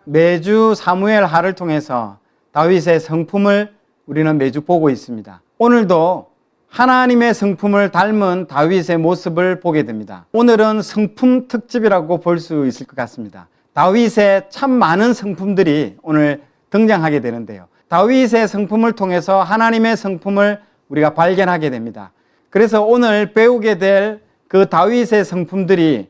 매주 사무엘 하를 통해서 다윗의 성품을 우리는 매주 보고 있습니다. 오늘도 하나님의 성품을 닮은 다윗의 모습을 보게 됩니다. 오늘은 성품 특집이라고 볼 수 있을 것 같습니다. 다윗의 참 많은 성품들이 오늘 등장하게 되는데요. 다윗의 성품을 통해서 하나님의 성품을 우리가 발견하게 됩니다. 그래서 오늘 배우게 될 그 다윗의 성품들이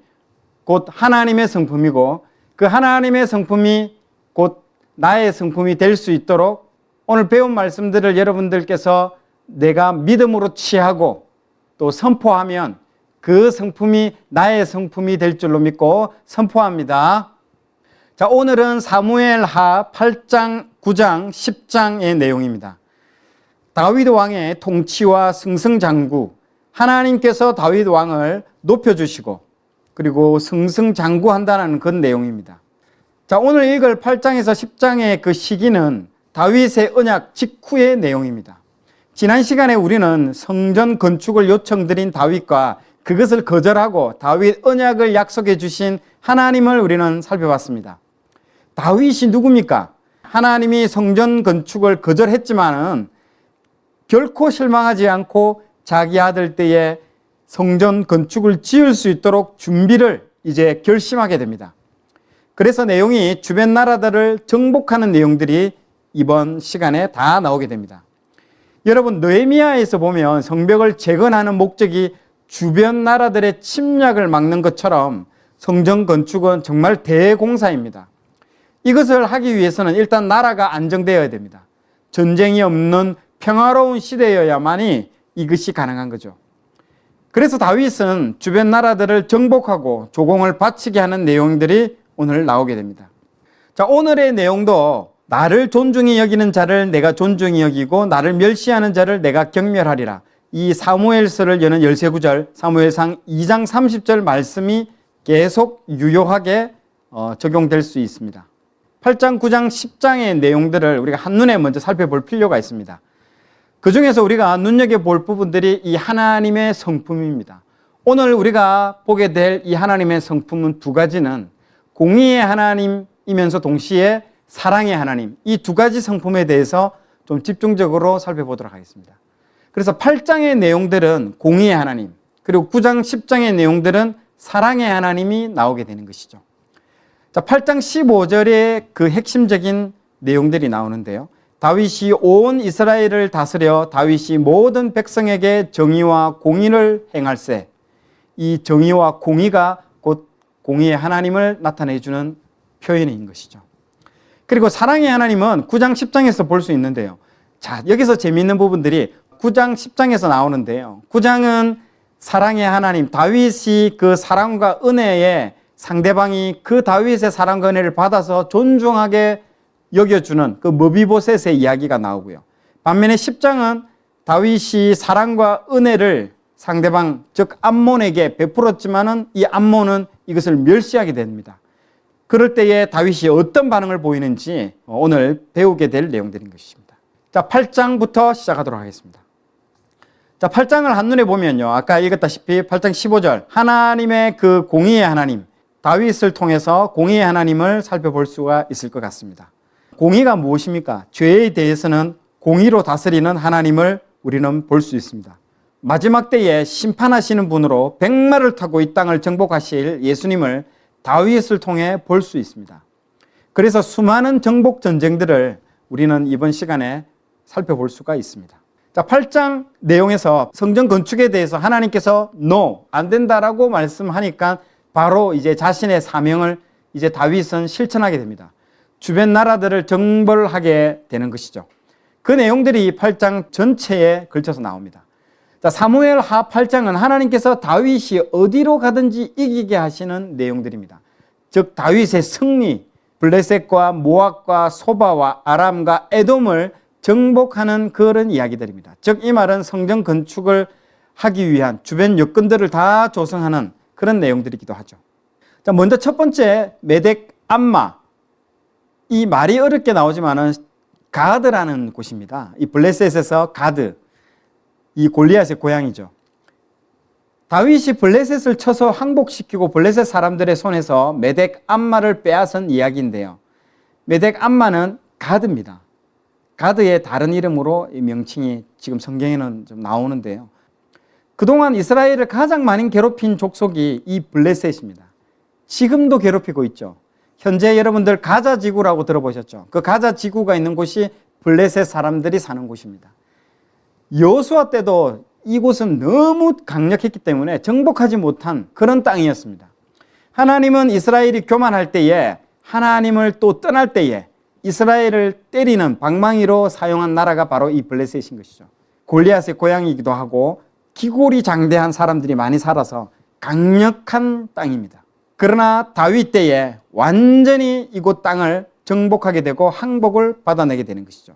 곧 하나님의 성품이고, 그 하나님의 성품이 곧 나의 성품이 될 수 있도록 오늘 배운 말씀들을 여러분들께서 내가 믿음으로 취하고 또 선포하면 그 성품이 나의 성품이 될 줄로 믿고 선포합니다. 자, 오늘은 사무엘하 8장, 9장, 10장의 내용입니다. 다윗 왕의 통치와 승승장구, 하나님께서 다윗 왕을 높여주시고 그리고 승승장구한다는 그 내용입니다. 자, 오늘 읽을 8장에서 10장의 그 시기는 다윗의 언약 직후의 내용입니다. 지난 시간에 우리는 성전 건축을 요청드린 다윗과 그것을 거절하고 다윗 언약을 약속해 주신 하나님을 우리는 살펴봤습니다. 다윗이 누굽니까? 하나님이 성전 건축을 거절했지만은 결코 실망하지 않고 자기 아들 때에 성전 건축을 지을 수 있도록 준비를 이제 결심하게 됩니다. 그래서 내용이 주변 나라들을 정복하는 내용들이 이번 시간에 다 나오게 됩니다. 여러분, 느헤미야에서 보면 성벽을 재건하는 목적이 주변 나라들의 침략을 막는 것처럼 성전 건축은 정말 대공사입니다. 이것을 하기 위해서는 일단 나라가 안정되어야 됩니다. 전쟁이 없는 평화로운 시대여야만이 이것이 가능한 거죠. 그래서 다윗은 주변 나라들을 정복하고 조공을 바치게 하는 내용들이 오늘 나오게 됩니다. 자, 오늘의 내용도 나를 존중히 여기는 자를 내가 존중히 여기고 나를 멸시하는 자를 내가 경멸하리라. 이 사무엘서를 여는 열세구절, 사무엘상 2장 30절 말씀이 계속 유효하게 적용될 수 있습니다. 8장, 9장, 10장의 내용들을 우리가 한눈에 먼저 살펴볼 필요가 있습니다. 그 중에서 우리가 눈여겨볼 부분들이 이 하나님의 성품입니다. 오늘 우리가 보게 될 이 하나님의 성품은 두 가지는 공의의 하나님이면서 동시에 사랑의 하나님, 이 두 가지 성품에 대해서 좀 집중적으로 살펴보도록 하겠습니다. 그래서 8장의 내용들은 공의의 하나님, 그리고 9장, 10장의 내용들은 사랑의 하나님이 나오게 되는 것이죠. 자, 8장 15절에 그 핵심적인 내용들이 나오는데요. 다윗이 온 이스라엘을 다스려 다윗이 모든 백성에게 정의와 공의를 행할세. 이 정의와 공의가 곧 공의의 하나님을 나타내 주는 표현인 것이죠. 그리고 사랑의 하나님은 9장 10장에서 볼 수 있는데요. 자, 여기서 재미있는 부분들이 9장 10장에서 나오는데요. 9장은 사랑의 하나님, 다윗이 그 사랑과 은혜에 상대방이 그 다윗의 사랑과 은혜를 받아서 존중하게 여겨주는 그 머비보셋의 이야기가 나오고요. 반면에 10장은 다윗이 사랑과 은혜를 상대방, 즉 암몬에게 베풀었지만은 이 암몬은 이것을 멸시하게 됩니다. 그럴 때에 다윗이 어떤 반응을 보이는지 오늘 배우게 될 내용들인 것입니다. 자, 8장부터 시작하도록 하겠습니다. 자, 8장을 한눈에 보면요. 아까 읽었다시피 8장 15절, 하나님의 그 공의의 하나님, 다윗을 통해서 공의의 하나님을 살펴볼 수가 있을 것 같습니다. 공의가 무엇입니까? 죄에 대해서는 공의로 다스리는 하나님을 우리는 볼 수 있습니다. 마지막 때에 심판하시는 분으로 백마를 타고 이 땅을 정복하실 예수님을 다윗을 통해 볼 수 있습니다. 그래서 수많은 정복 전쟁들을 우리는 이번 시간에 살펴볼 수가 있습니다. 자, 8장 내용에서 성전 건축에 대해서 하나님께서 no, 안 된다라고 말씀하니까 바로 이제 자신의 사명을 이제 다윗은 실천하게 됩니다. 주변 나라들을 정벌하게 되는 것이죠. 그 내용들이 8장 전체에 걸쳐서 나옵니다. 자, 사무엘하 8장은 하나님께서 다윗이 어디로 가든지 이기게 하시는 내용들입니다. 즉 다윗의 승리, 블레셋과 모압과 소바와 아람과 에돔을 정복하는 그런 이야기들입니다. 즉 이 말은 성전 건축을 하기 위한 주변 여건들을 다 조성하는 그런 내용들이기도 하죠. 자, 먼저 첫 번째 메덱 암마, 이 말이 어렵게 나오지만은 가드라는 곳입니다. 이 블레셋에서 가드, 이 골리앗의 고향이죠. 다윗이 블레셋을 쳐서 항복시키고 블레셋 사람들의 손에서 메덱 암마를 빼앗은 이야기인데요. 메덱 암마는 가드입니다. 가드의 다른 이름으로 이 명칭이 지금 성경에는 좀 나오는데요. 그동안 이스라엘을 가장 많이 괴롭힌 족속이 이 블레셋입니다. 지금도 괴롭히고 있죠. 현재 여러분들 가자 지구라고 들어보셨죠? 그 가자 지구가 있는 곳이 블레셋 사람들이 사는 곳입니다. 여호수아 때도 이곳은 너무 강력했기 때문에 정복하지 못한 그런 땅이었습니다. 하나님은 이스라엘이 교만할 때에, 하나님을 또 떠날 때에 이스라엘을 때리는 방망이로 사용한 나라가 바로 이 블레셋인 것이죠. 골리앗의 고향이기도 하고 기골이 장대한 사람들이 많이 살아서 강력한 땅입니다. 그러나 다윗 때에 완전히 이곳 땅을 정복하게 되고 항복을 받아내게 되는 것이죠.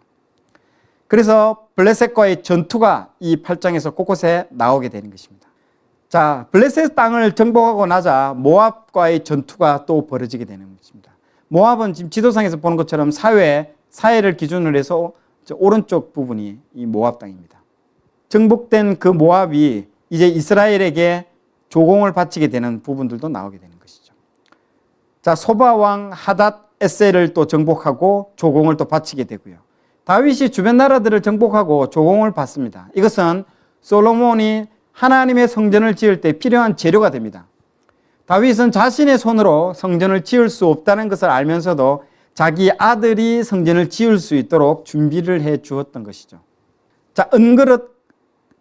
그래서 블레셋과의 전투가 이 8장에서 곳곳에 나오게 되는 것입니다. 자, 블레셋 땅을 정복하고 나자 모압과의 전투가 또 벌어지게 되는 것입니다. 모압은 지금 지도상에서 보는 것처럼 사해를 기준으로 해서 오른쪽 부분이 이 모압 땅입니다. 정복된 그 모압이 이제 이스라엘에게 조공을 바치게 되는 부분들도 나오게 되는 것이죠. 자, 소바 왕 하닷 에셀을 또 정복하고 조공을 또 바치게 되고요. 다윗이 주변 나라들을 정복하고 조공을 받습니다. 이것은 솔로몬이 하나님의 성전을 지을 때 필요한 재료가 됩니다. 다윗은 자신의 손으로 성전을 지을 수 없다는 것을 알면서도 자기 아들이 성전을 지을 수 있도록 준비를 해 주었던 것이죠. 자, 은그릇,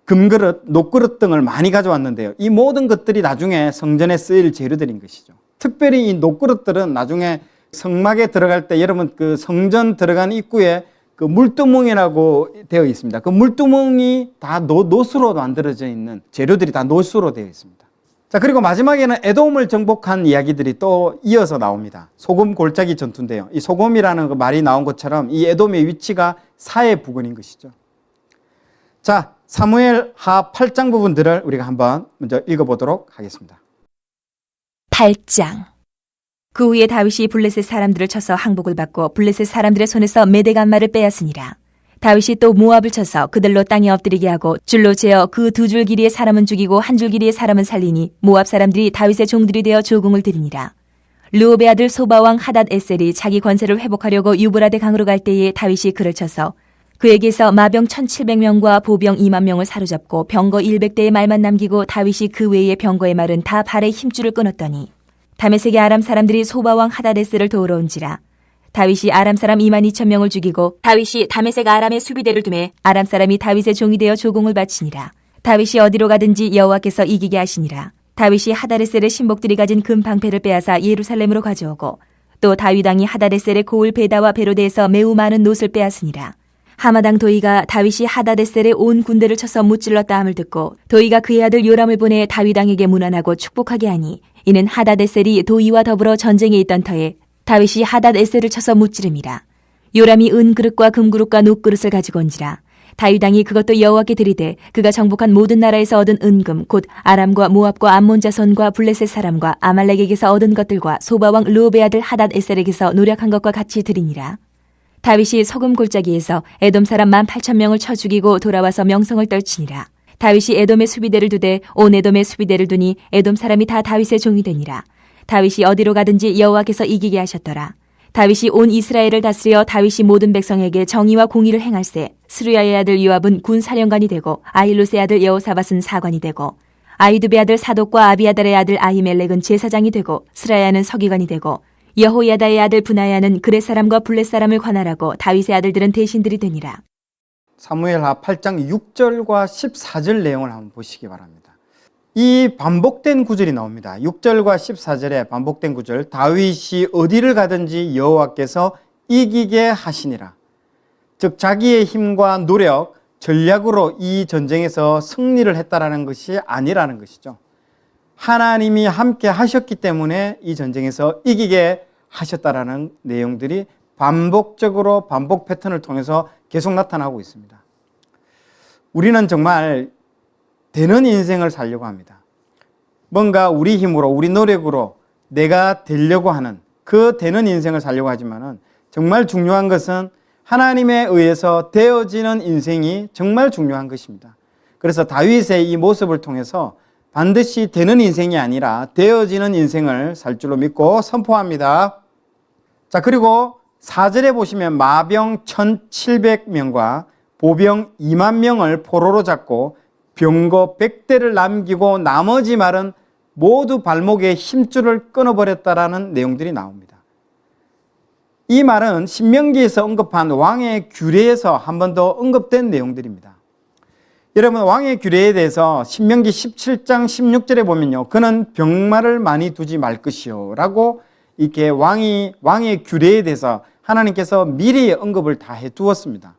금그릇, 녹그릇 등을 많이 가져왔는데요. 이 모든 것들이 나중에 성전에 쓰일 재료들인 것이죠. 특별히 이 녹그릇들은 나중에 성막에 들어갈 때 여러분 그 성전 들어간 입구에 그 물두멍이라고 되어 있습니다. 그 물두멍이 다 노수로 만들어져 있는 재료들이 다 노수로 되어 있습니다. 자, 그리고 마지막에는 에돔을 정복한 이야기들이 또 이어서 나옵니다. 소금 골짜기 전투인데요. 이 소금이라는 그 말이 나온 것처럼 이 에돔의 위치가 사해 부근인 것이죠. 자, 사무엘 하 8장 부분들을 우리가 한번 먼저 읽어보도록 하겠습니다. 8장. 그 후에 다윗이 블레셋 사람들을 쳐서 항복을 받고 블레셋 사람들의 손에서 메덱 암마를 빼앗으니라. 다윗이 또 모압을 쳐서 그들로 땅에 엎드리게 하고 줄로 재어 그 두 줄 길이의 사람은 죽이고 한 줄 길이의 사람은 살리니 모압 사람들이 다윗의 종들이 되어 조공을 드리니라. 르옵의 아들 소바왕 하닷 에셀이 자기 권세를 회복하려고 유브라데 강으로 갈 때에 다윗이 그를 쳐서 그에게서 마병 1700명과 보병 2만 명을 사로잡고 병거 100대의 말만 남기고 다윗이 그 외의 병거의 말은 다 발의 힘줄을 끊었더니 다메섹의 아람 사람들이 소바왕 하닷에셀을 도우러 온지라. 다윗이 아람 사람 2만 2천 명을 죽이고 다윗이 다메섹 아람의 수비대를 두매 아람 사람이 다윗의 종이 되어 조공을 바치니라. 다윗이 어디로 가든지 여호와께서 이기게 하시니라. 다윗이 하닷에셀의 신복들이 가진 금 방패를 빼앗아 예루살렘으로 가져오고 또 다윗 왕이 하닷에셀의 고을 베다와 베로데에서 매우 많은 놋을 빼앗으니라. 하마당 도이가 다윗이 하닷에셀의 온 군대를 쳐서 무찔렀다 함을 듣고 도이가 그의 아들 요람을 보내 다윗 왕에게 문안하고 축복하게 하니 이는 하닷에셀이 도이와 더불어 전쟁에 있던 터에 다윗이 하닷에셀을 쳐서 무찌름이라. 요람이 은그릇과 금그릇과 녹그릇을 가지고 온지라. 다윗 왕이 그것도 여호와께 드리되 그가 정복한 모든 나라에서 얻은 은금 곧 아람과 모압과 암몬 자손과 블레셋 사람과 아말렉에게서 얻은 것들과 소바왕 르옵의 아들 하닷에셀에게서 노력한 것과 같이 드리니라. 다윗이 소금 골짜기에서 에돔 사람 18,000명을 쳐 죽이고 돌아와서 명성을 떨치니라. 다윗이 에돔의 수비대를 두되 온 에돔의 수비대를 두니 에돔 사람이 다 다윗의 종이 되니라. 다윗이 어디로 가든지 여호와께서 이기게 하셨더라. 다윗이 온 이스라엘을 다스려 다윗이 모든 백성에게 정의와 공의를 행할세. 스루야의 아들 요압은 군 사령관이 되고 아힐롯의 아들 여호사밧은 사관이 되고 아히두베의 아들 사독과 아비아달의 아들 아히멜렉은 제사장이 되고 스라야는 서기관이 되고 여호야다의 아들 브나야는 그렛 사람과 블렛 사람을 관할하고 다윗의 아들들은 대신들이 되니라. 사무엘하 8장 6절과 14절 내용을 한번 보시기 바랍니다. 이 반복된 구절이 나옵니다. 6절과 14절에 반복된 구절, 다윗이 어디를 가든지 여호와께서 이기게 하시니라. 즉 자기의 힘과 노력, 전략으로 이 전쟁에서 승리를 했다라는 것이 아니라는 것이죠. 하나님이 함께 하셨기 때문에 이 전쟁에서 이기게 하셨다라는 내용들이 반복적으로 반복 패턴을 통해서 계속 나타나고 있습니다. 우리는 정말 되는 인생을 살려고 합니다. 뭔가 우리 힘으로, 우리 노력으로 내가 되려고 하는 그 되는 인생을 살려고 하지만은 정말 중요한 것은 하나님에 의해서 되어지는 인생이 정말 중요한 것입니다. 그래서 다윗의 이 모습을 통해서 반드시 되는 인생이 아니라 되어지는 인생을 살 줄로 믿고 선포합니다. 자, 그리고 4절에 보시면 마병 1700명과 보병 2만 명을 포로로 잡고 병거 100대를 남기고 나머지 말은 모두 발목에 힘줄을 끊어버렸다라는 내용들이 나옵니다. 이 말은 신명기에서 언급한 왕의 규례에서 한 번 더 언급된 내용들입니다. 여러분, 왕의 규례에 대해서 신명기 17장 16절에 보면요, 그는 병마를 많이 두지 말 것이요 라고 이렇게 왕의 규례에 대해서 하나님께서 미리 언급을 다 해두었습니다.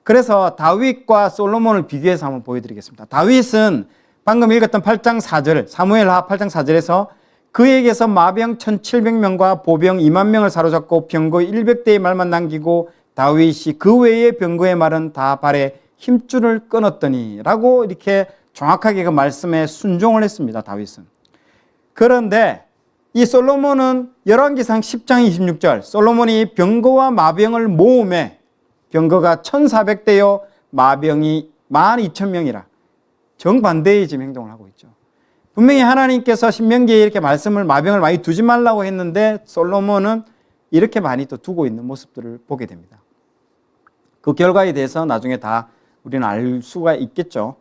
그래서 다윗과 솔로몬을 비교해서 한번 보여드리겠습니다. 다윗은 방금 읽었던 8장 4절, 사무엘하 8장 4절에서 그에게서 마병 1700명과 보병 2만 명을 사로잡고 병거 100대의 말만 남기고 다윗이 그 외의 병거의 말은 다 발에 힘줄을 끊었더니 라고 이렇게 정확하게 그 말씀에 순종을 했습니다. 다윗은. 그런데 이 솔로몬은 열왕기상 10장 26절, 솔로몬이 병거와 마병을 모음에 병거가 1400대요 마병이 12,000명이라 정반대의 지금 행동을 하고 있죠. 분명히 하나님께서 신명기에 이렇게 말씀을 마병을 많이 두지 말라고 했는데 솔로몬은 이렇게 많이 또 두고 있는 모습들을 보게 됩니다. 그 결과에 대해서 나중에 다 우리는 알 수가 있겠죠.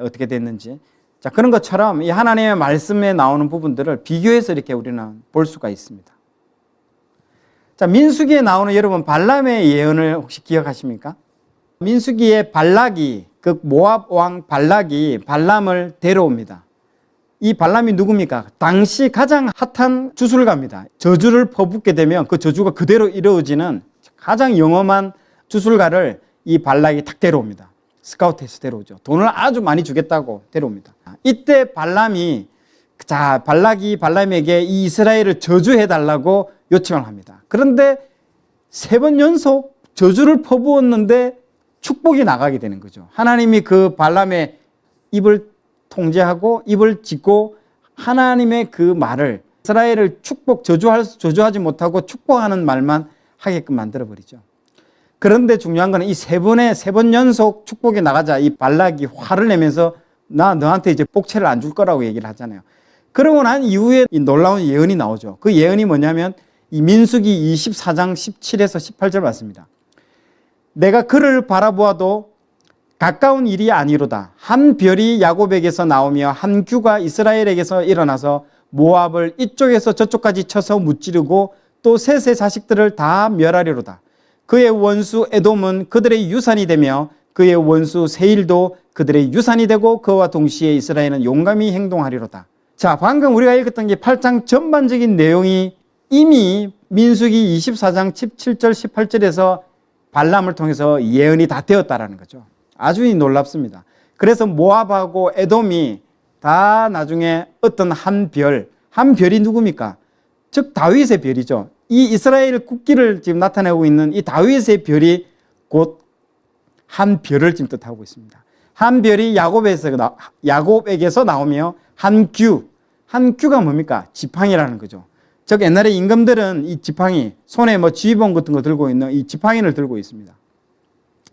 어떻게 됐는지. 자, 그런 것처럼 이 하나님의 말씀에 나오는 부분들을 비교해서 이렇게 우리는 볼 수가 있습니다. 자, 민수기에 나오는 여러분 발람의 예언을 혹시 기억하십니까? 민수기에 발락이, 그 모압 왕 발락이 발람을 데려옵니다. 이 발람이 누굽니까? 당시 가장 핫한 주술가입니다. 저주를 퍼붓게 되면 그 저주가 그대로 이루어지는 가장 영험한 주술가를 이 발락이 탁 데려옵니다. 스카우트해서 데려오죠. 돈을 아주 많이 주겠다고 데려옵니다. 이때 발람이, 발락이 발람에게 이 이스라엘을 저주해달라고 요청을 합니다. 그런데 3번 연속 저주를 퍼부었는데 축복이 나가게 되는 거죠. 하나님이 그 발람의 입을 통제하고 입을 짓고 하나님의 그 말을, 이스라엘을 저주하지 못하고 축복하는 말만 하게끔 만들어버리죠. 그런데 중요한 거는 이 3번 연속 축복이 나가자 이 발락이 화를 내면서 나 너한테 이제 복채를 안 줄 거라고 얘기를 하잖아요. 그러고 난 이후에 이 놀라운 예언이 나오죠. 그 예언이 뭐냐면 이 민수기 24장 17에서 18절 맞습니다. 내가 그를 바라보아도 가까운 일이 아니로다. 한 별이 야곱에게서 나오며 한 규가 이스라엘에게서 일어나서 모압을 이쪽에서 저쪽까지 쳐서 무찌르고 또 셋의 자식들을 다 멸하리로다. 그의 원수 에돔은 그들의 유산이 되며 그의 원수 세일도 그들의 유산이 되고 그와 동시에 이스라엘은 용감히 행동하리로다. 자, 방금 우리가 읽었던 게 8장 전반적인 내용이 이미 민수기 24장 17절 18절에서 발람을 통해서 예언이 다 되었다라는 거죠. 아주 놀랍습니다. 그래서 모압하고 에돔이 다 나중에 어떤 한 별이 누굽니까? 즉 다윗의 별이죠. 이 이스라엘 국기를 지금 나타내고 있는 이 다윗의 별이 곧 한 별을 지금 뜻하고 있습니다. 한 별이 야곱에게서 나오며 한 규가 뭡니까? 지팡이라는 거죠. 즉 옛날에 임금들은 이 지팡이, 손에 뭐 지휘봉 같은 거 들고 있는 이 지팡이를 들고 있습니다.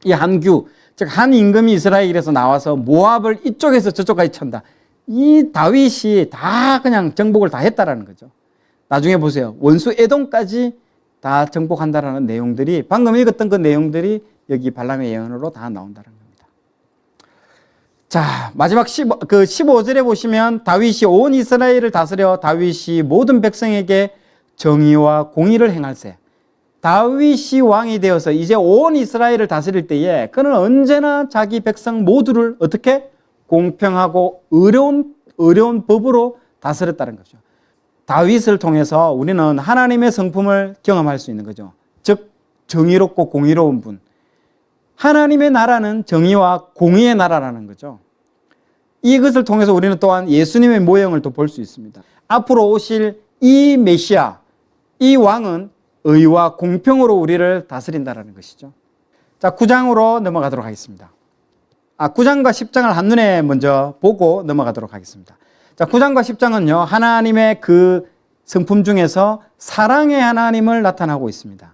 이 한 규, 즉 한 임금이 이스라엘에서 나와서 모압을 이쪽에서 저쪽까지 찬다. 이 다윗이 다 그냥 정복을 다 했다라는 거죠. 나중에 보세요. 원수 에돔까지 다 정복한다라는 내용들이, 방금 읽었던 그 내용들이 여기 발람의 예언으로 다 나온다는 겁니다. 자, 마지막 15절에 보시면 다윗이 온 이스라엘을 다스려 다윗이 모든 백성에게 정의와 공의를 행할세. 다윗이 왕이 되어서 이제 온 이스라엘을 다스릴 때에 그는 언제나 자기 백성 모두를 어떻게 공평하고 어려운 법으로 다스렸다는 거죠. 다윗을 통해서 우리는 하나님의 성품을 경험할 수 있는 거죠. 즉 정의롭고 공의로운 분. 하나님의 나라는 정의와 공의의 나라라는 거죠. 이것을 통해서 우리는 또한 예수님의 모형을 또 볼 수 있습니다. 앞으로 오실 이 메시아, 이 왕은 의와 공평으로 우리를 다스린다는 것이죠. 자, 9장으로 넘어가도록 하겠습니다. 9장과 10장을 한눈에 먼저 보고 넘어가도록 하겠습니다. 자, 9장과 10장은요, 하나님의 그 성품 중에서 사랑의 하나님을 나타나고 있습니다.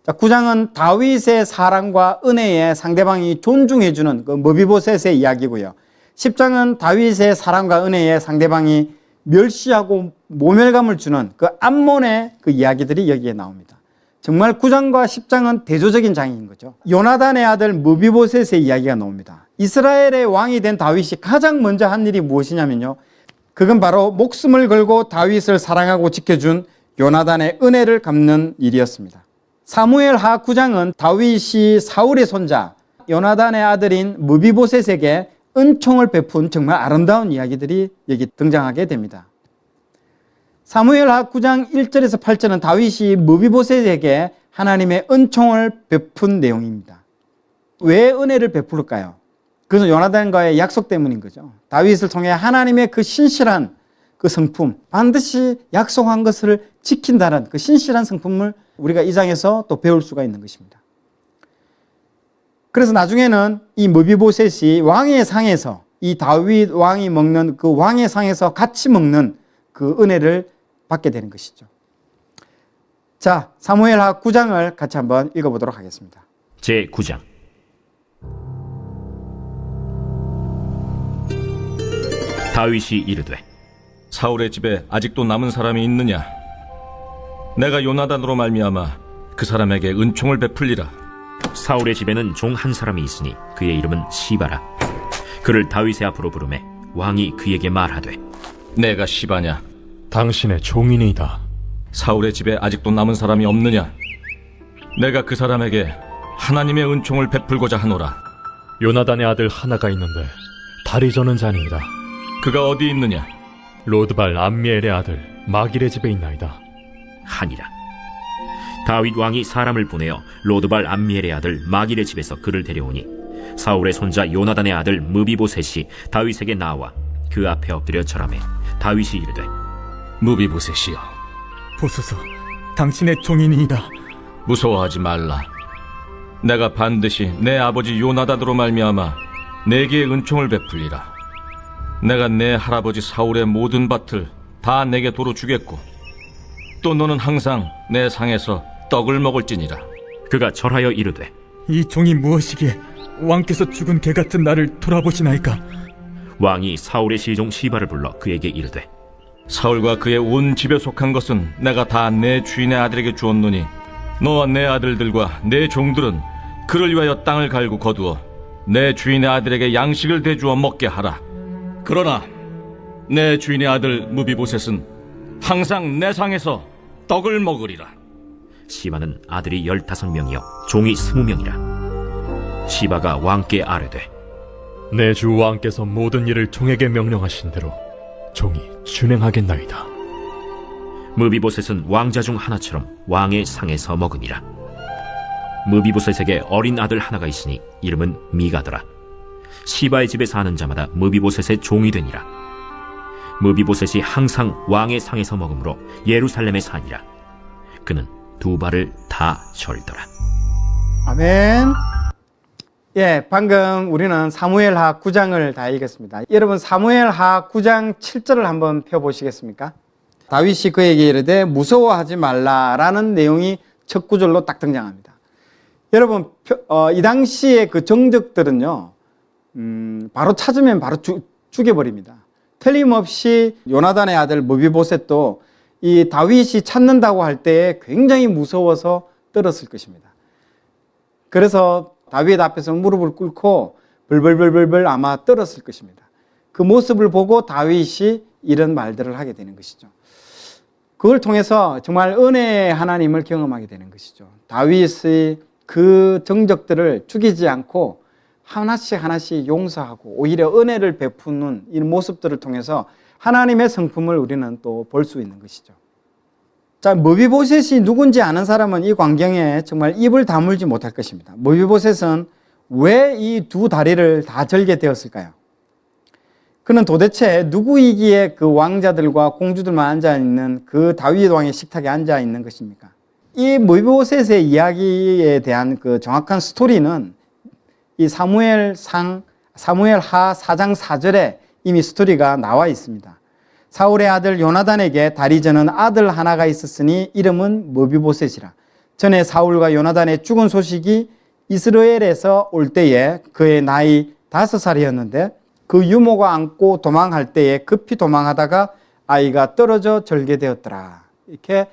자, 9장은 다윗의 사랑과 은혜에 상대방이 존중해주는 그 머비보셋의 이야기고요. 10장은 다윗의 사랑과 은혜에 상대방이 멸시하고 모멸감을 주는 그 암몬의 그 이야기들이 여기에 나옵니다. 정말 9장과 10장은 대조적인 장인 거죠. 요나단의 아들 무비보셋의 이야기가 나옵니다. 이스라엘의 왕이 된 다윗이 가장 먼저 한 일이 무엇이냐면요, 그건 바로 목숨을 걸고 다윗을 사랑하고 지켜준 요나단의 은혜를 갚는 일이었습니다. 사무엘하 9장은 다윗이 사울의 손자 요나단의 아들인 무비보셋에게 은총을 베푼 정말 아름다운 이야기들이 여기 등장하게 됩니다. 사무엘하 9장 1절에서 8절은 다윗이 무비보셋에게 하나님의 은총을 베푼 내용입니다. 왜 은혜를 베풀까요? 그것은 요나단과의 약속 때문인 거죠. 다윗을 통해 하나님의 그 신실한 그 성품, 반드시 약속한 것을 지킨다는 그 신실한 성품을 우리가 이 장에서 또 배울 수가 있는 것입니다. 그래서 나중에는 이 무비보셋이 왕의 상에서, 이 다윗 왕이 먹는 그 왕의 상에서 같이 먹는 그 은혜를 받게 되는 것이죠. 자, 사무엘하 9장을 같이 한번 읽어보도록 하겠습니다. 제9장. 다윗이 이르되 사울의 집에 아직도 남은 사람이 있느냐? 내가 요나단으로 말미암아 그 사람에게 은총을 베풀리라. 사울의 집에는 종 한 사람이 있으니 그의 이름은 시바라. 그를 다윗의 앞으로 부르매 왕이 그에게 말하되 내가 시바냐? 당신의 종이니이다. 사울의 집에 아직도 남은 사람이 없느냐? 내가 그 사람에게 하나님의 은총을 베풀고자 하노라. 요나단의 아들 하나가 있는데 다리 저는 자니이다. 그가 어디 있느냐? 로드발 암미엘의 아들 마길의 집에 있나이다. 하니라. 다윗 왕이 사람을 보내어 로드발 암미엘의 아들 마길의 집에서 그를 데려오니 사울의 손자 요나단의 아들 무비보셋이 다윗에게 나와 그 앞에 엎드려 절하매 다윗이 이르되 무비보셋이여, 보소서, 당신의 종이니이다. 무서워하지 말라. 내가 반드시 내 아버지 요나단으로 말미암아 내게 은총을 베풀리라. 내가 내 할아버지 사울의 모든 밭을 다 내게 도로 주겠고 또 너는 항상 내 상에서 떡을 먹을지니라. 그가 절하여 이르되 이 종이 무엇이기에 왕께서 죽은 개 같은 나를 돌아보시나이까? 왕이 사울의 시종 시바를 불러 그에게 이르되 사울과 그의 온 집에 속한 것은 내가 다 내 주인의 아들에게 주었노니 너와 내 아들들과 내 종들은 그를 위하여 땅을 갈고 거두어 내 주인의 아들에게 양식을 대주어 먹게 하라. 그러나 내 주인의 아들 무비보셋은 항상 내 상에서 떡을 먹으리라. 시바는 아들이 15명이요 종이 20명이라. 시바가 왕께 아뢰되 내 주 왕께서 모든 일을 종에게 명령하신 대로 종이 준행하겠나이다. 무비보셋은 왕자 중 하나처럼 왕의 상에서 먹으니라. 무비보셋에게 어린 아들 하나가 있으니 이름은 미가더라. 시바의 집에 사는 자마다 무비보셋의 종이 되니라. 무비보셋이 항상 왕의 상에서 먹으므로 예루살렘에 사니라. 그는 두 발을 다 절더라. 아멘. 예, 방금 우리는 사무엘하 9장을 다 읽었습니다. 여러분, 사무엘하 9장 7절을 한번 펴보시겠습니까? 다윗이 그에게 이르되 무서워하지 말라라는 내용이 첫 구절로 딱 등장합니다. 여러분, 이 당시에 그 정적들은요, 바로 찾으면 바로 죽여버립니다. 틀림없이 요나단의 아들 무비보셋도 이 다윗이 찾는다고 할 때에 굉장히 무서워서 떨었을 것입니다. 그래서 다윗 앞에서 무릎을 꿇고 벌벌벌벌 아마 떨었을 것입니다. 그 모습을 보고 다윗이 이런 말들을 하게 되는 것이죠. 그걸 통해서 정말 은혜의 하나님을 경험하게 되는 것이죠. 다윗의 그 정적들을 죽이지 않고 하나씩 하나씩 용서하고 오히려 은혜를 베푸는 이 모습들을 통해서 하나님의 성품을 우리는 또 볼 수 있는 것이죠. 자, 무비보셋이 누군지 아는 사람은 이 광경에 정말 입을 다물지 못할 것입니다. 무비보셋은 왜 이 두 다리를 다 절게 되었을까요? 그는 도대체 누구이기에 그 왕자들과 공주들만 앉아있는 그 다윗 왕의 식탁에 앉아있는 것입니까? 이 무비보셋의 이야기에 대한 그 정확한 스토리는 이 사무엘하 4장 4절에 이미 스토리가 나와 있습니다. 사울의 아들 요나단에게 다리 저는 아들 하나가 있었으니 이름은 무비보셋이라. 전에 사울과 요나단의 죽은 소식이 이스라엘에서 올 때에 그의 나이 5살이었는데 그 유모가 안고 도망할 때에 급히 도망하다가 아이가 떨어져 절게 되었더라. 이렇게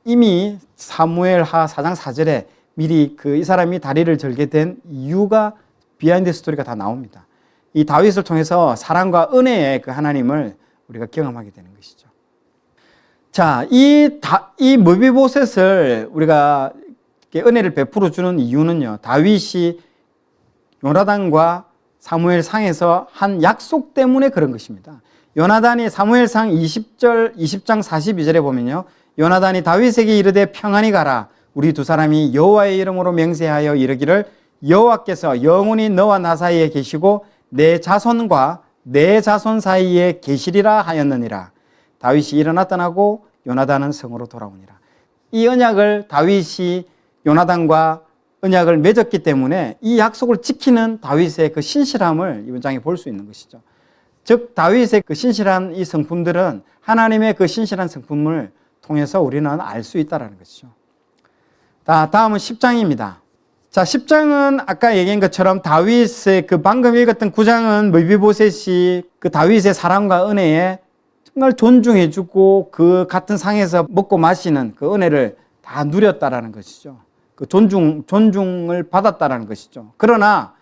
이미 사무엘하 4장 4절에 미리 이 사람이 다리를 절게 된 이유가 비하인드 스토리가 다 나옵니다. 이 다윗을 통해서 사랑과 은혜의 그 하나님을 우리가 경험하게 되는 것이죠. 자, 이 무비보셋을 우리가 은혜를 베풀어 주는 이유는요, 다윗이 요나단과 사무엘상에서 한 약속 때문에 그런 것입니다. 요나단이 사무엘상 20장 42절에 보면요, 요나단이 다윗에게 이르되 평안히 가라. 우리 두 사람이 여호와의 이름으로 맹세하여 이르기를 여호와께서 영원히 너와 나 사이에 계시고 내 자손과 내 자손 사이에 계시리라 하였느니라. 다윗이 일어나 떠나고 요나단은 성으로 돌아오니라. 이 언약을 다윗이 요나단과 언약을 맺었기 때문에 이 약속을 지키는 다윗의 그 신실함을 이번 장에 볼 수 있는 것이죠. 즉 다윗의 그 신실한 이 성품들은 하나님의 그 신실한 성품을 통해서 우리는 알 수 있다는 것이죠. 다음은 10장입니다. 자, 10장은 아까 얘기한 것처럼 다윗의 그 방금 읽었던 9장은 무비보셋이 그 다윗의 사랑과 은혜에 정말 존중해주고 그 같은 상에서 먹고 마시는 그 은혜를 다 누렸다라는 것이죠. 그 존중을 받았다라는 것이죠. 그러나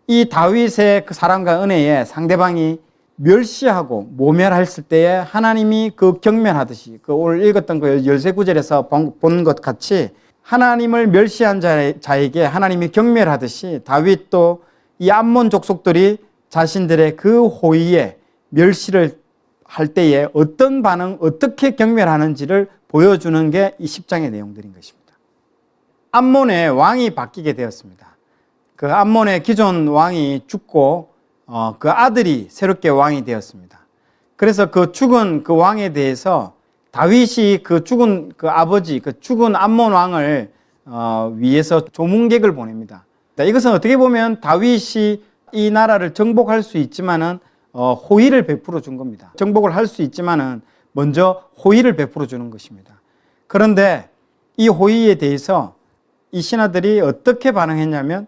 이 다윗의 그 사랑과 은혜에 상대방이 멸시하고 모멸했을 때에 하나님이 그 경멸하듯이 그 오늘 읽었던 그 13구절에서 본 것 같이 하나님을 멸시한 자에게 하나님이 경멸하듯이 다윗도 이 암몬 족속들이 자신들의 그 호의에 멸시를 할 때에 어떤 반응, 어떻게 경멸하는지를 보여주는 게 이 10장의 내용들인 것입니다. 암몬의 왕이 바뀌게 되었습니다. 그 암몬의 기존 왕이 죽고 그 아들이 새롭게 왕이 되었습니다. 그래서 그 죽은 그 왕에 대해서 다윗이 그 죽은 그 아버지, 그 죽은 암몬 왕을 위해서 조문객을 보냅니다. 이것은 어떻게 보면 다윗이 이 나라를 정복할 수 있지만은 호의를 베풀어 준 겁니다. 정복을 할 수 있지만은 먼저 호의를 베풀어 주는 것입니다. 그런데 이 호의에 대해서 이 신하들이 어떻게 반응했냐면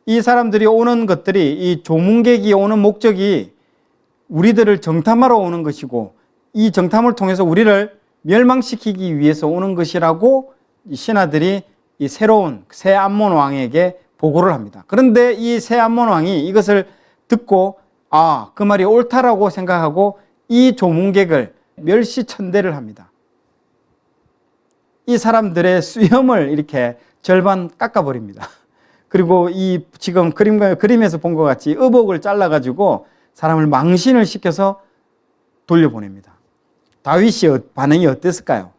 이 사람들이 오는 것들이 이 조문객이 오는 목적이 우리들을 정탐하러 오는 것이고 이 정탐을 통해서 우리를 멸망시키기 위해서 오는 것이라고 이 신하들이 이 새로운 새 암몬 왕에게 보고를 합니다. 그런데 이 새 암몬 왕이 이것을 듣고 그 말이 옳다라고 생각하고 이 조문객을 멸시천대를 합니다. 이 사람들의 수염을 이렇게 절반 깎아버립니다. 그리고 이 지금 그림에서 본 것 같이 의복을 잘라가지고 사람을 망신을 시켜서 돌려보냅니다. 다윗이 반응이 어땠을까요?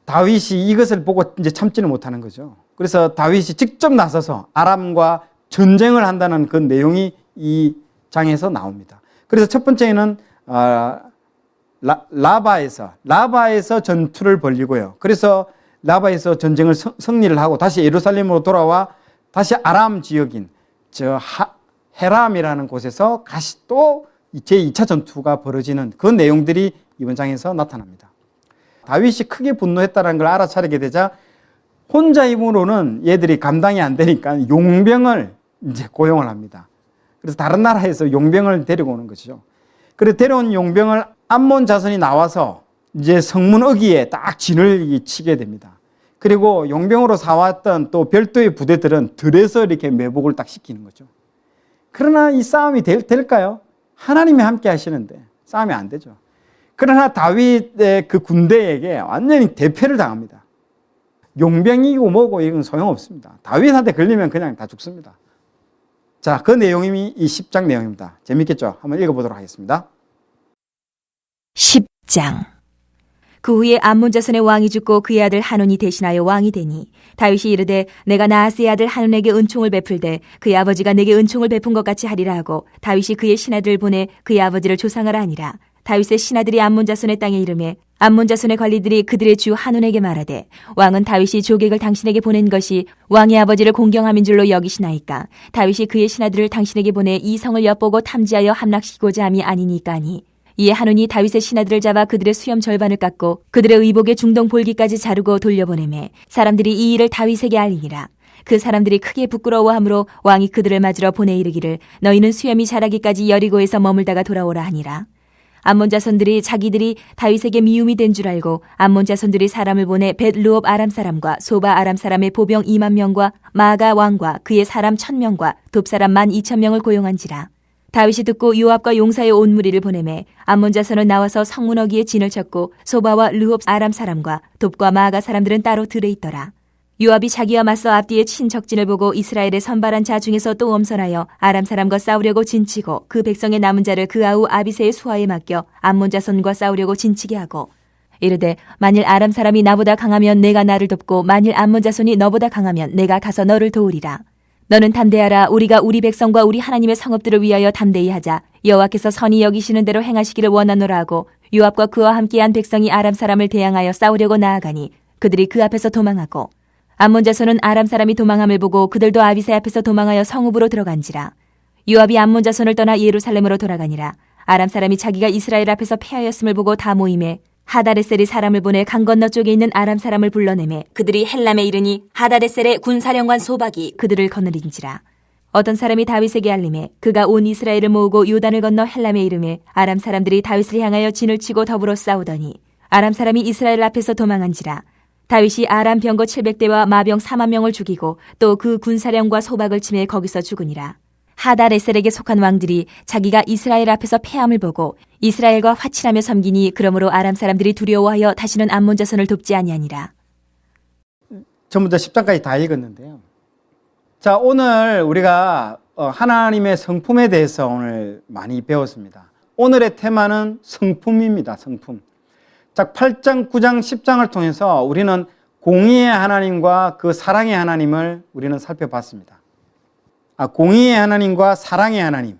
다윗이 이것을 보고 이제 참지는 못하는 거죠. 그래서 다윗이 직접 나서서 아람과 전쟁을 한다는 그 내용이 이 장에서 나옵니다. 그래서 첫 번째는 라바에서 전투를 벌이고요. 그래서 라바에서 전쟁을 승리를 하고 다시 예루살렘으로 돌아와 다시 아람 지역인 헤람이라는 곳에서 다시 또 제2차 전투가 벌어지는 그 내용들이 이번 장에서 나타납니다. 다윗이 크게 분노했다는 걸 알아차리게 되자 혼자 힘으로는 얘들이 감당이 안 되니까 용병을 이제 고용을 합니다. 그래서 다른 나라에서 용병을 데리고 오는 것이죠. 그래서 데려온 용병을 암몬 자손이 나와서 이제 성문 어귀에 딱 진을 치게 됩니다. 그리고 용병으로 사왔던 또 별도의 부대들은 들에서 이렇게 매복을 딱 시키는 거죠. 그러나 이 싸움이 될까요? 하나님이 함께 하시는데 싸움이 안 되죠. 그러나 다윗의 그 군대에게 완전히 대패를 당합니다. 용병이고 뭐고 이건 소용없습니다. 다윗한테 걸리면 그냥 다 죽습니다. 자, 그 내용이 이 10장 내용입니다. 재밌겠죠? 한번 읽어보도록 하겠습니다. 10장. 그 후에 암몬 자손의 왕이 죽고 그의 아들 한온이 대신하여 왕이 되니 다윗이 이르되 내가 나하스의 아들 한온에게 은총을 베풀되 그의 아버지가 내게 은총을 베푼 것 같이 하리라 하고 다윗이 그의 신하들을 보내 그의 아버지를 조상하라 하니라. 다윗의 신하들이 암몬 자손의 땅에 이르매 암몬 자손의 관리들이 그들의 주 한온에게 말하되 왕은 다윗이 조객을 당신에게 보낸 것이 왕의 아버지를 공경함인 줄로 여기시나이까. 다윗이 그의 신하들을 당신에게 보내 이 성을 엿보고 탐지하여 함락시키고자 함이 아니니까 하니 이에 한온이 다윗의 신하들을 잡아 그들의 수염 절반을 깎고 그들의 의복의 중동 볼기까지 자르고 돌려보내매 사람들이 이 일을 다윗에게 알리니라. 그 사람들이 크게 부끄러워하므로 왕이 그들을 맞으러 보내 이르기를 너희는 수염이 자라기까지 여리고에서 머물다가 돌아오라 하니라. 암몬 자손들이 자기들이 다윗에게 미움이 된 줄 알고 암몬 자손들이 사람을 보내 벳르옵 아람 사람과 소바 아람 사람의 보병 2만 명과 마아가 왕과 그의 사람 1,000명과 돕 사람 12,000명을 고용한지라. 다윗이 듣고 요압과 용사의 온 무리를 보내매 암몬 자손은 나와서 성문어기에 진을 쳤고 소바와 르홉 아람 사람과 돕과 마아가 사람들은 따로 들에 있더라. 요압이 자기와 맞서 앞뒤에 친 적진을 보고 이스라엘의 선발한 자 중에서 또 엄선하여 아람 사람과 싸우려고 진치고 그 백성의 남은 자를 그 아우 아비새의 수하에 맡겨 암몬 자손과 싸우려고 진치게 하고 이르되 만일 아람 사람이 나보다 강하면 내가 나를 돕고 만일 암몬 자손이 너보다 강하면 내가 가서 너를 도우리라. 너는 담대하라. 우리가 우리 백성과 우리 하나님의 성읍들을 위하여 담대히 하자. 여호와께서 선히 여기시는 대로 행하시기를 원하노라 하고 요압과 그와 함께한 백성이 아람 사람을 대항하여 싸우려고 나아가니 그들이 그 앞에서 도망하고 암몬 자손은 아람 사람이 도망함을 보고 그들도 아비새 앞에서 도망하여 성읍으로 들어간지라. 요압이 암몬 자손을 떠나 예루살렘으로 돌아가니라. 아람 사람이 자기가 이스라엘 앞에서 패하였음을 보고 다 모임에 하다레셀이 사람을 보내 강 건너 쪽에 있는 아람 사람을 불러내매 그들이 헬람에 이르니 하다레셀의 군사령관 소박이 그들을 거느린지라. 어떤 사람이 다윗에게 알림해 그가 온 이스라엘을 모으고 요단을 건너 헬람에 이르매 아람 사람들이 다윗을 향하여 진을 치고 더불어 싸우더니 아람 사람이 이스라엘 앞에서 도망한지라. 다윗이 아람 병거 700대와 마병 4만 명을 죽이고 또 그 군사령과 소박을 치매 거기서 죽으니라. 하다레셀에게 속한 왕들이 자기가 이스라엘 앞에서 패함을 보고 이스라엘과 화친하며 섬기니 그러므로 아람 사람들이 두려워하여 다시는 암몬 자손을 돕지 아니하니라. 전부 다 10장까지 다 읽었는데요. 자, 오늘 우리가 하나님의 성품에 대해서 오늘 많이 배웠습니다. 오늘의 테마는 성품입니다. 성품. 자, 8장, 9장, 10장을 통해서 우리는 공의의 하나님과 그 사랑의 하나님을 우리는 살펴봤습니다. 공의의 하나님과 사랑의 하나님.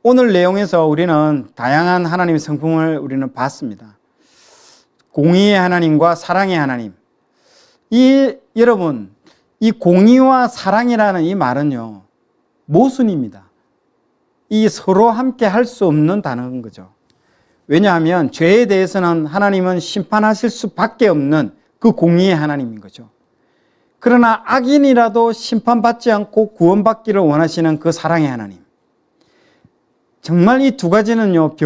오늘 내용에서 우리는 다양한 하나님의 성품을 우리는 봤습니다. 공의의 하나님과 사랑의 하나님. 여러분, 이 공의와 사랑이라는 이 말은요, 모순입니다. 이 서로 함께 할 수 없는 단어인 거죠. 왜냐하면 죄에 대해서는 하나님은 심판하실 수밖에 없는 그 공의의 하나님인 거죠. 그러나 악인이라도 심판받지 않고 구원받기를 원하시는 그 사랑의 하나님. 정말 이 두 가지는요,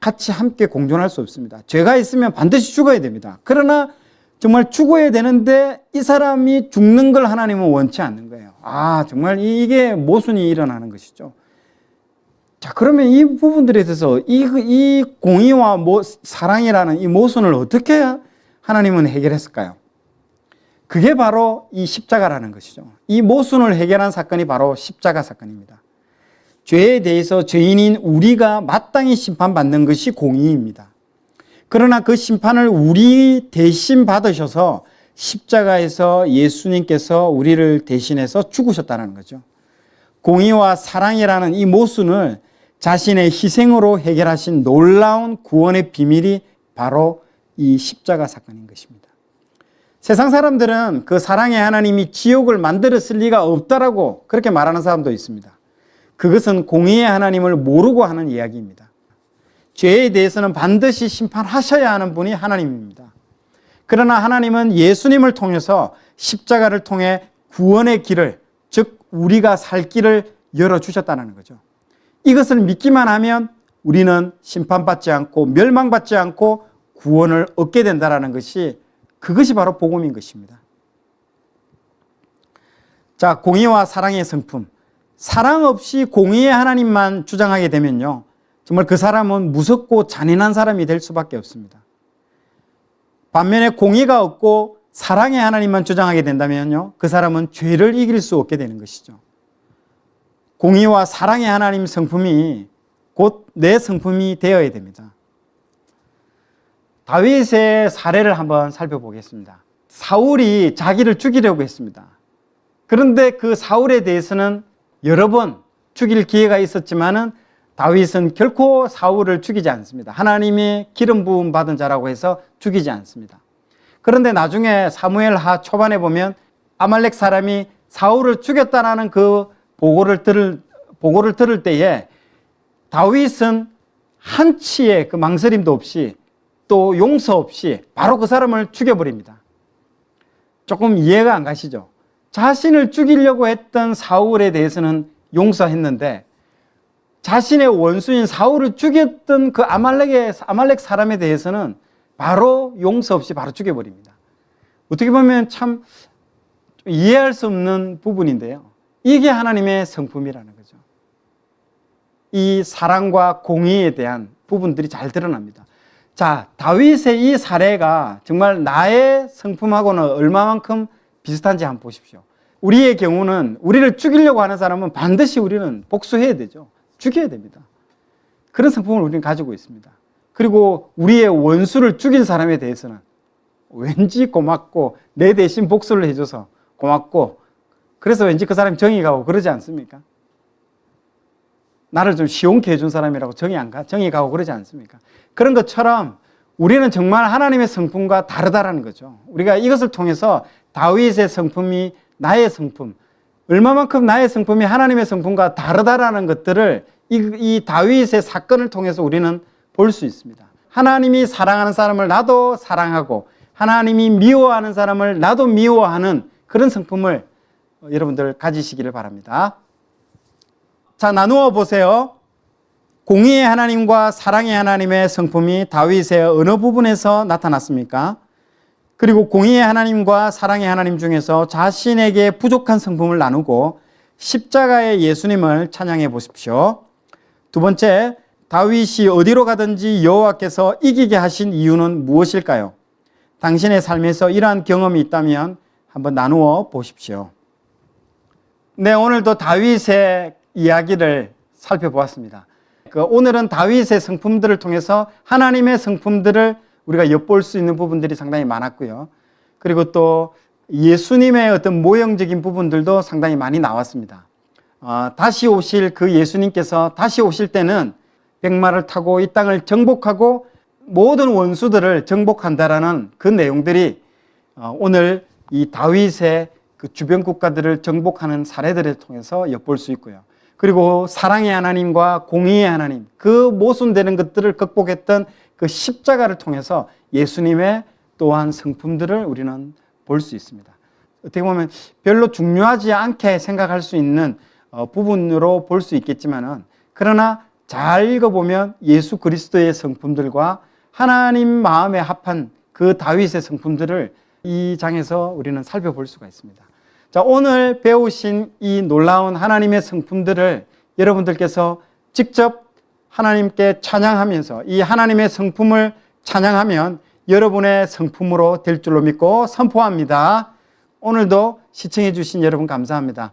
같이 함께 공존할 수 없습니다. 죄가 있으면 반드시 죽어야 됩니다. 그러나 정말 죽어야 되는데 이 사람이 죽는 걸 하나님은 원치 않는 거예요. 정말 이게 모순이 일어나는 것이죠. 자, 그러면 이 부분들에 대해서 이 공의와 사랑이라는 이 모순을 어떻게 하나님은 해결했을까요? 그게 바로 이 십자가라는 것이죠. 이 모순을 해결한 사건이 바로 십자가 사건입니다. 죄에 대해서 죄인인 우리가 마땅히 심판받는 것이 공의입니다. 그러나 그 심판을 우리 대신 받으셔서 십자가에서 예수님께서 우리를 대신해서 죽으셨다는 거죠. 공의와 사랑이라는 이 모순을 자신의 희생으로 해결하신 놀라운 구원의 비밀이 바로 이 십자가 사건인 것입니다. 세상 사람들은 그 사랑의 하나님이 지옥을 만들었을 리가 없다라고 그렇게 말하는 사람도 있습니다. 그것은 공의의 하나님을 모르고 하는 이야기입니다. 죄에 대해서는 반드시 심판하셔야 하는 분이 하나님입니다. 그러나 하나님은 예수님을 통해서 십자가를 통해 구원의 길을, 즉 우리가 살 길을 열어주셨다는 거죠. 이것을 믿기만 하면 우리는 심판받지 않고 멸망받지 않고 구원을 얻게 된다는 것이 그것이 바로 복음인 것입니다. 자, 공의와 사랑의 성품. 사랑 없이 공의의 하나님만 주장하게 되면요, 정말 그 사람은 무섭고 잔인한 사람이 될 수밖에 없습니다. 반면에 공의가 없고 사랑의 하나님만 주장하게 된다면요, 그 사람은 죄를 이길 수 없게 되는 것이죠. 공의와 사랑의 하나님 성품이 곧 내 성품이 되어야 됩니다. 다윗의 사례를 한번 살펴보겠습니다. 사울이 자기를 죽이려고 했습니다. 그런데 그 사울에 대해서는 여러 번 죽일 기회가 있었지만은 다윗은 결코 사울을 죽이지 않습니다. 하나님의 기름 부음 받은 자라고 해서 죽이지 않습니다. 그런데 나중에 사무엘하 초반에 보면 아말렉 사람이 사울을 죽였다라는 그 보고를 들을 때에 다윗은 한치의 그 망설임도 없이 또 용서 없이 바로 그 사람을 죽여버립니다. 조금 이해가 안 가시죠? 자신을 죽이려고 했던 사울에 대해서는 용서했는데 자신의 원수인 사울을 죽였던 그 아말렉 사람에 대해서는 바로 용서 없이 바로 죽여버립니다. 어떻게 보면 참 이해할 수 없는 부분인데요. 이게 하나님의 성품이라는 거죠. 이 사랑과 공의에 대한 부분들이 잘 드러납니다. 자, 다윗의 이 사례가 정말 나의 성품하고는 얼마만큼 비슷한지 한번 보십시오. 우리의 경우는 우리를 죽이려고 하는 사람은 반드시 우리는 복수해야 되죠. 죽여야 됩니다. 그런 성품을 우리는 가지고 있습니다. 그리고 우리의 원수를 죽인 사람에 대해서는 왠지 고맙고 내 대신 복수를 해줘서 고맙고 그래서 왠지 그 사람이 정이 가고 그러지 않습니까? 나를 좀 시원케 해준 사람이라고 정이 가고 그러지 않습니까? 그런 것처럼 우리는 정말 하나님의 성품과 다르다라는 거죠. 우리가 이것을 통해서 다윗의 성품이 나의 성품, 얼마만큼 나의 성품이 하나님의 성품과 다르다라는 것들을 이 다윗의 사건을 통해서 우리는 볼 수 있습니다. 하나님이 사랑하는 사람을 나도 사랑하고 하나님이 미워하는 사람을 나도 미워하는 그런 성품을 여러분들 가지시기를 바랍니다. 자, 나누어 보세요. 공의의 하나님과 사랑의 하나님의 성품이 다윗의 어느 부분에서 나타났습니까? 그리고 공의의 하나님과 사랑의 하나님 중에서 자신에게 부족한 성품을 나누고 십자가의 예수님을 찬양해 보십시오. 두 번째, 다윗이 어디로 가든지 여호와께서 이기게 하신 이유는 무엇일까요? 당신의 삶에서 이러한 경험이 있다면 한번 나누어 보십시오. 네, 오늘도 다윗의 이야기를 살펴보았습니다. 오늘은 다윗의 성품들을 통해서 하나님의 성품들을 우리가 엿볼 수 있는 부분들이 상당히 많았고요. 그리고 또 예수님의 어떤 모형적인 부분들도 상당히 많이 나왔습니다. 다시 오실 그 예수님께서 다시 오실 때는 백마를 타고 이 땅을 정복하고 모든 원수들을 정복한다라는 그 내용들이 오늘 이 다윗의 그 주변 국가들을 정복하는 사례들을 통해서 엿볼 수 있고요. 그리고 사랑의 하나님과 공의의 하나님, 그 모순되는 것들을 극복했던 그 십자가를 통해서 예수님의 또한 성품들을 우리는 볼 수 있습니다. 어떻게 보면 별로 중요하지 않게 생각할 수 있는 부분으로 볼 수 있겠지만은, 그러나 잘 읽어보면 예수 그리스도의 성품들과 하나님 마음에 합한 그 다윗의 성품들을 이 장에서 우리는 살펴볼 수가 있습니다. 자, 오늘 배우신 이 놀라운 하나님의 성품들을 여러분들께서 직접 하나님께 찬양하면서 이 하나님의 성품을 찬양하면 여러분의 성품으로 될 줄로 믿고 선포합니다. 오늘도 시청해 주신 여러분 감사합니다.